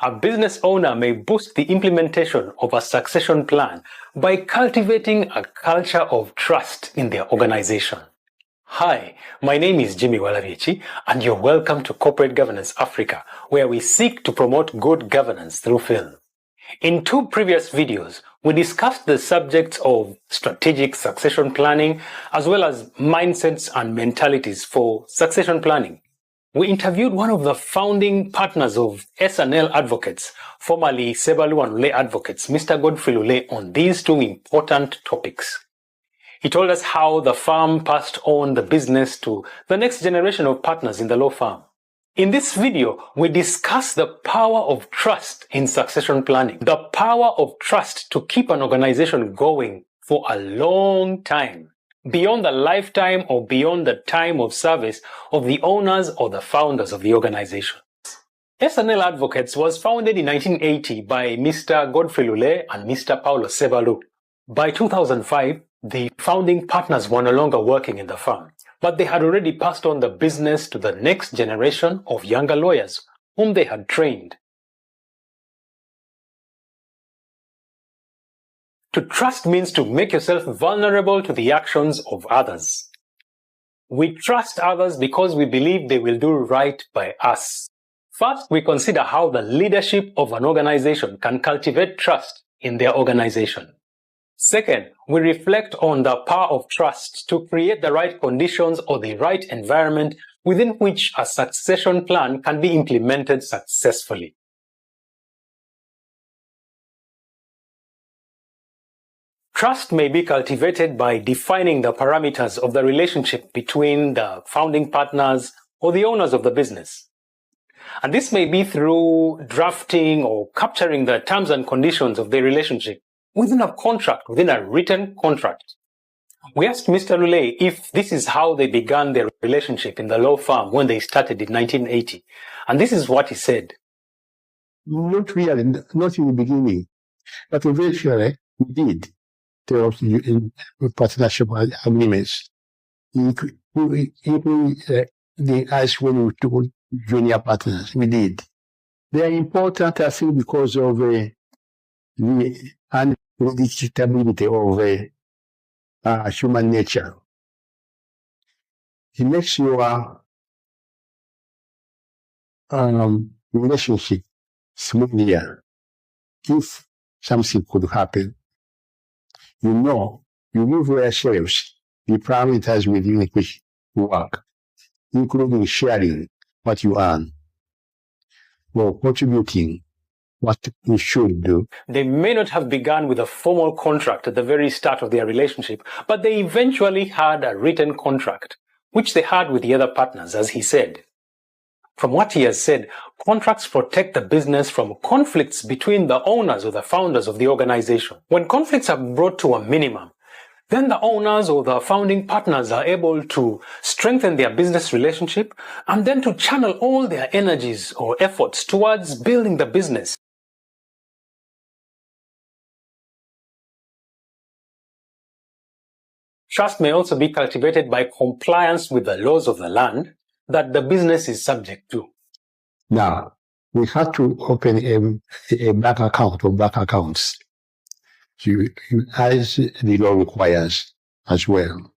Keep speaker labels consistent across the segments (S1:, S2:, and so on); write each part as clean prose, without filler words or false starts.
S1: A business owner may boost the implementation of a succession plan by cultivating a culture of trust in their organization. Hi, my name is Jimmy Walaviechi, and you're welcome to Corporate Governance Africa, where we seek to promote good governance through film. In two previous videos, we discussed the subjects of strategic succession planning, as well as mindsets and mentalities for succession planning. We interviewed one of the founding partners of S&L Advocates, formerly Sebalu and Lule Advocates, Mr. Godfrey Lule, on these two important topics. He told us how the firm passed on the business to the next generation of partners in the law firm. In this video, we discuss the power of trust in succession planning, the power of trust to keep an organization going for a long time, beyond the lifetime or beyond the time of service of the owners or the founders of the organization. S&L Advocates was founded in 1980 by Mr. Godfrey Lule and Mr. Paulo Sebalu. By 2005, the founding partners were no longer working in the firm, but they had already passed on the business to the next generation of younger lawyers whom they had trained. To trust means to make yourself vulnerable to the actions of others. We trust others because we believe they will do right by us. First, we consider how the leadership of an organization can cultivate trust in their organization. Second, we reflect on the power of trust to create the right conditions or the right environment within which a succession plan can be implemented successfully. Trust may be cultivated by defining the parameters of the relationship between the founding partners or the owners of the business. And this may be through drafting or capturing the terms and conditions of the relationship within a contract, within a written contract. We asked Mr. Lule if this is how they began their relationship in the law firm when they started in 1980. And this is what he said.
S2: Not really, not in the beginning, but eventually we did. There was partnership agreements. Even they asked when we took junior partners, we did. They are important, I think, because of the unpredictability of human nature. It makes your relationship smoother. If something could happen, you know, you move yourselves, the parameters within which you work, including sharing what you earn, or contributing what you should do.
S1: They may not have begun with a formal contract at the very start of their relationship, but they eventually had a written contract, which they had with the other partners, as he said. From what he has said, contracts protect the business from conflicts between the owners or the founders of the organization. When conflicts are brought to a minimum, then the owners or the founding partners are able to strengthen their business relationship and then to channel all their energies or efforts towards building the business. Trust may also be cultivated by compliance with the laws of the land that the business is subject to.
S2: Now, we have to open a bank account or bank accounts, as the law requires as well.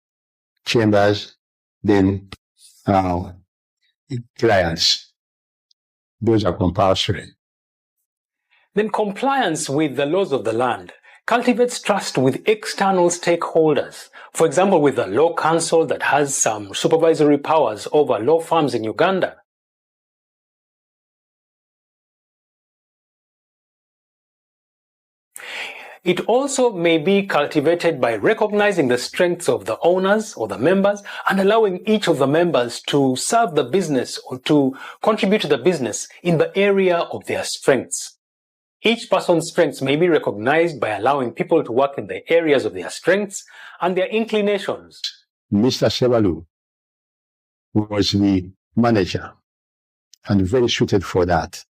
S2: Chambers, then clients. Those are compulsory.
S1: Then compliance with the laws of the land cultivates trust with external stakeholders. For example, with the Law Council that has some supervisory powers over law firms in Uganda. It also may be cultivated by recognizing the strengths of the owners or the members and allowing each of the members to serve the business or to contribute to the business in the area of their strengths. Each person's strengths may be recognized by allowing people to work in the areas of their strengths and their inclinations.
S2: Mr. Sebalu was the manager and very suited for that.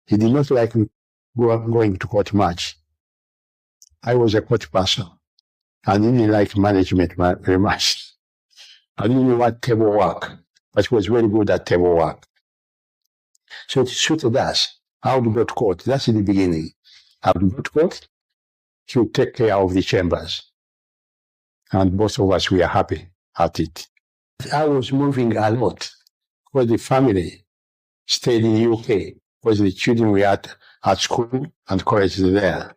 S2: He did not like going to court much. I was a court person. I didn't like management very much. I didn't know what table work, but he was very good at table work. So it suited us. I would go to court. That's in the beginning. I would go to court. She would take care of the chambers. And both of us were happy at it. I was moving a lot because the family stayed in the UK because the children were at school and college there.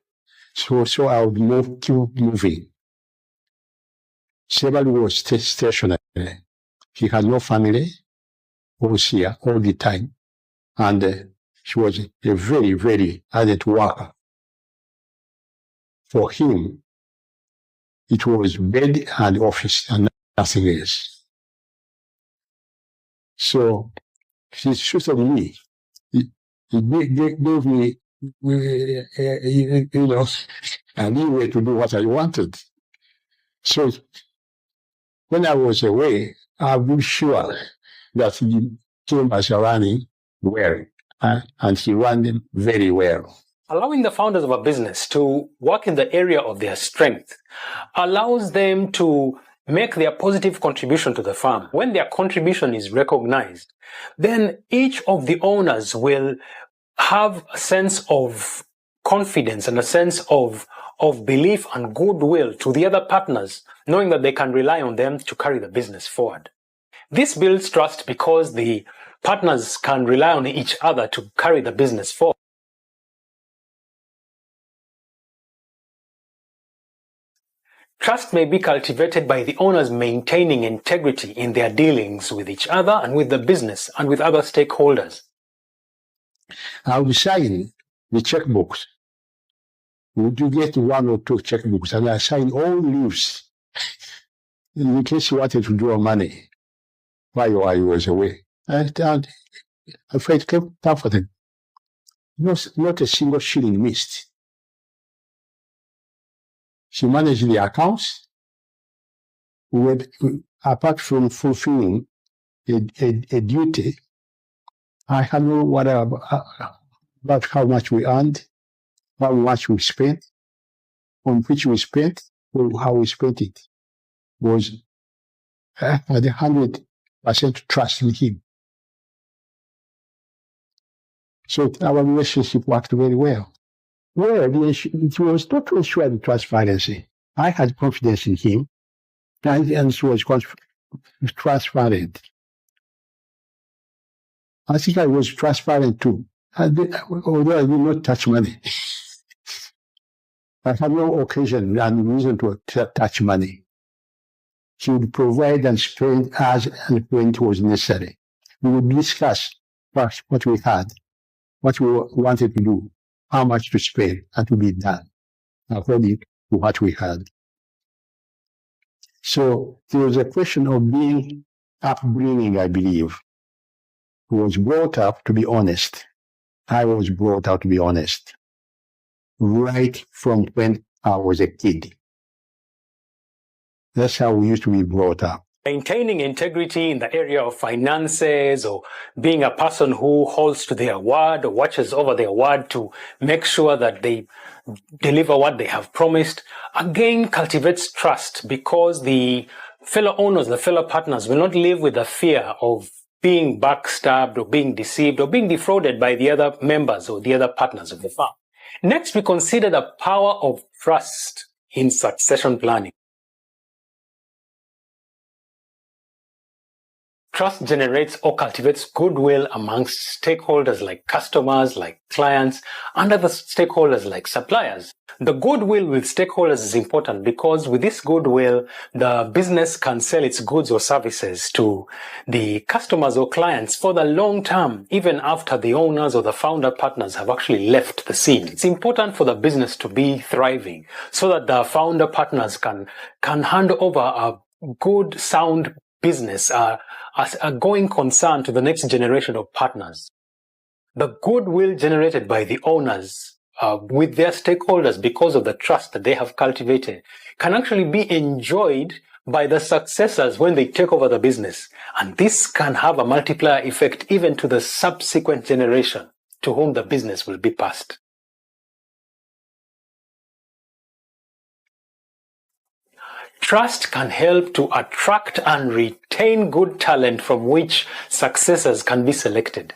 S2: So I would keep moving. Somebody was stationary. He had no family, was here all the time. And she was a very, very ardent worker. For him, it was bed and office and nothing else. So he suited me. He gave me, a leeway to do what I wanted. So when I was away, I was sure that he came as running well, and he ran them very well.
S1: Allowing the founders of a business to work in the area of their strength allows them to make their positive contribution to the firm. When their contribution is recognized, then each of the owners will have a sense of confidence and a sense of belief and goodwill to the other partners, knowing that they can rely on them to carry the business forward. This builds trust because the partners can rely on each other to carry the business forward. Trust may be cultivated by the owners maintaining integrity in their dealings with each other and with the business and with other stakeholders.
S2: I would sign the checkbooks. Would you get one or two checkbooks? And I sign all leaves in case you wanted to draw money while I was away. And I felt comforted. Not a single shilling missed. She managed the accounts apart from fulfilling a duty. I had no whatever about how much we earned, how much we spent, on which we spent, or how we spent it. Was I had 100% trust in him. So our relationship worked very well. Well, it was totally sure the transparency. I had confidence in him, and he was transparent. I think I was transparent too, although I did not touch money. I had no occasion and reason to touch money. He would provide and spend as and when it was necessary. We would discuss what we had, what we wanted to do, how much to spend, and to be done according to what we had. So there was a question of being upbringing, I believe. He was brought up to be honest. I was brought up to be honest. Right from when I was a kid. That's how we used to be brought up.
S1: Maintaining integrity in the area of finances, or being a person who holds to their word or watches over their word to make sure that they deliver what they have promised, again cultivates trust, because the fellow owners, the fellow partners will not live with the fear of being backstabbed or being deceived or being defrauded by the other members or the other partners of the firm. Next, we consider the power of trust in succession planning. Trust generates or cultivates goodwill amongst stakeholders like customers, like clients, and other stakeholders like suppliers. The goodwill with stakeholders is important because with this goodwill, the business can sell its goods or services to the customers or clients for the long term, even after the owners or the founder partners have actually left the scene. It's important for the business to be thriving so that the founder partners can hand over a good, sound business, as a going concern to the next generation of partners. The goodwill generated by the owners with their stakeholders because of the trust that they have cultivated can actually be enjoyed by the successors when they take over the business. And this can have a multiplier effect even to the subsequent generation to whom the business will be passed. Trust can help to attract and retain good talent from which successors can be selected.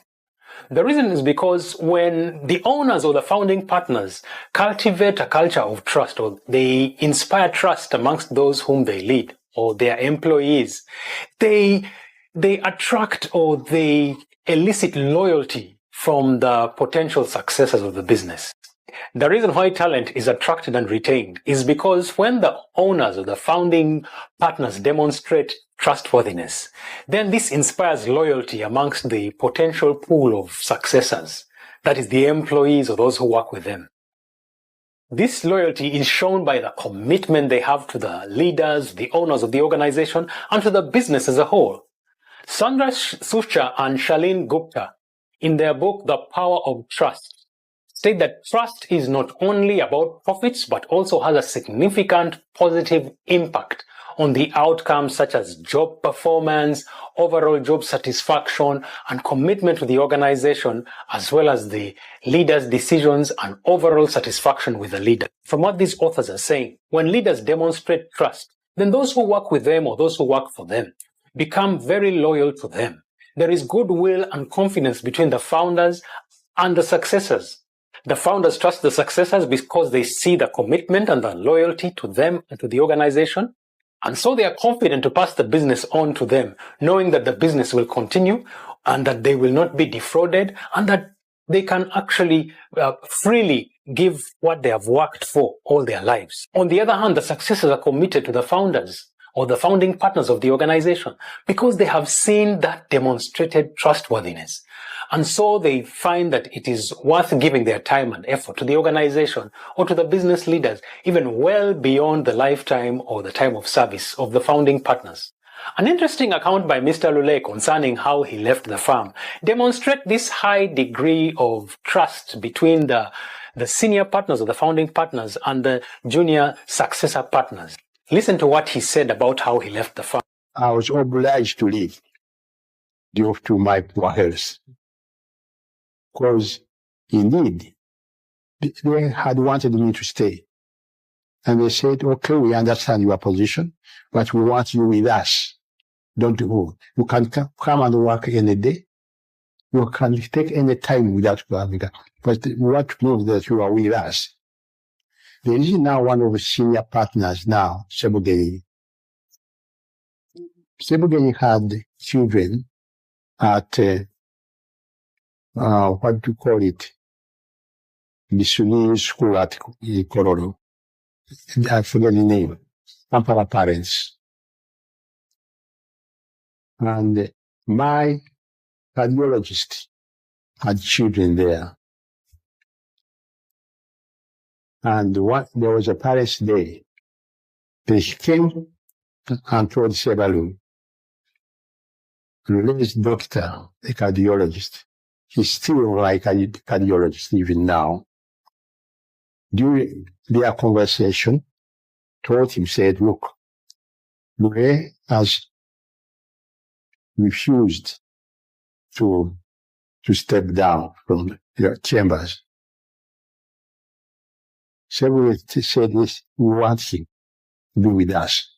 S1: The reason is because when the owners or the founding partners cultivate a culture of trust, or they inspire trust amongst those whom they lead or their employees, they attract or they elicit loyalty from the potential successors of the business. The reason why talent is attracted and retained is because when the owners or the founding partners demonstrate trustworthiness, then this inspires loyalty amongst the potential pool of successors, that is, the employees or those who work with them. This loyalty is shown by the commitment they have to the leaders, the owners of the organization, and to the business as a whole. Sandra Sucha and Shaleen Gupta, in their book, The Power of Trust, state that trust is not only about profits, but also has a significant positive impact on the outcomes such as job performance, overall job satisfaction, and commitment to the organization, as well as the leader's decisions and overall satisfaction with the leader. From what these authors are saying, when leaders demonstrate trust, then those who work with them or those who work for them become very loyal to them. There is goodwill and confidence between the founders and the successors. The founders trust the successors because they see the commitment and the loyalty to them and to the organization. And so they are confident to pass the business on to them, knowing that the business will continue and that they will not be defrauded and that they can actually freely give what they have worked for all their lives. On the other hand, the successors are committed to the founders or the founding partners of the organization because they have seen that demonstrated trustworthiness. And so they find that it is worth giving their time and effort to the organization or to the business leaders, even well beyond the lifetime or the time of service of the founding partners. An interesting account by Mr. Lule concerning how he left the firm demonstrates this high degree of trust between the senior partners or the founding partners and the junior successor partners. Listen to what he said about how he left the firm.
S2: I was obliged to leave due to my poor health. Because indeed, they had wanted me to stay. And they said, okay, we understand your position, but we want you with us. Don't go. You can come and work any day. You can take any time without coming. But we want to know that you are with us. There is now one of the senior partners now, Sebugeni. Sebugeni had children at what do you call it? The Sunni school at Kororo. I forget the name. Kampala parents. And my cardiologist had children there. And there was a Parents' Day. They came and told Sebalu, Lule's doctor, the cardiologist, he's still like a cardiologist even now. During their conversation, told him, said, look, Lule has refused to step down from your chambers. Several said this, we want him to be with us.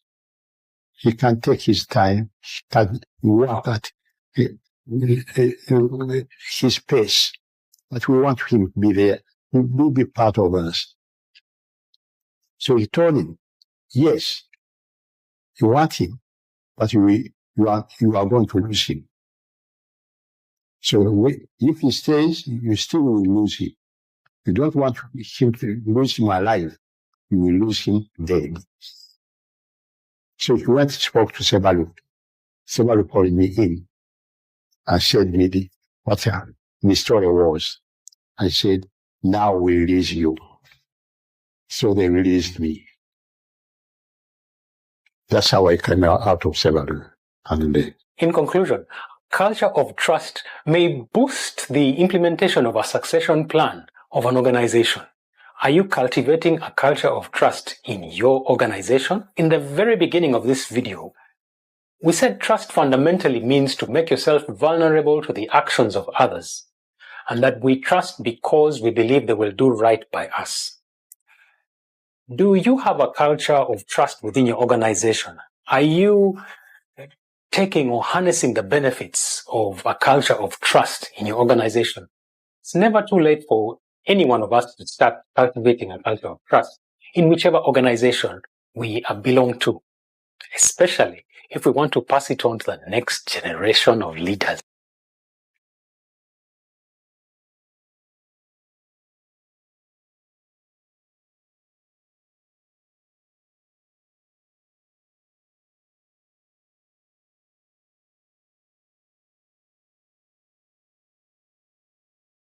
S2: He can take his time, can work at his pace, but we want him to be there. He will be part of us. So he told him, yes, you want him, but you are going to lose him. So if he stays, you still will lose him. You don't want him to lose him alive. You will lose him dead. So he went and spoke to Sebalu. Sebalu called me in and said me what the story was. I said, now we release you. So they released me. That's how I came out of Sebalu.
S1: In conclusion, culture of trust may boost the implementation of a succession plan of an organization. Are you cultivating a culture of trust in your organization? In the very beginning of this video, we said trust fundamentally means to make yourself vulnerable to the actions of others, and that we trust because we believe they will do right by us. Do you have a culture of trust within your organization? Are you taking or harnessing the benefits of a culture of trust in your organization, it's never too late for any one of us to start cultivating a culture of trust in whichever organization we belong to, especially if we want to pass it on to the next generation of leaders.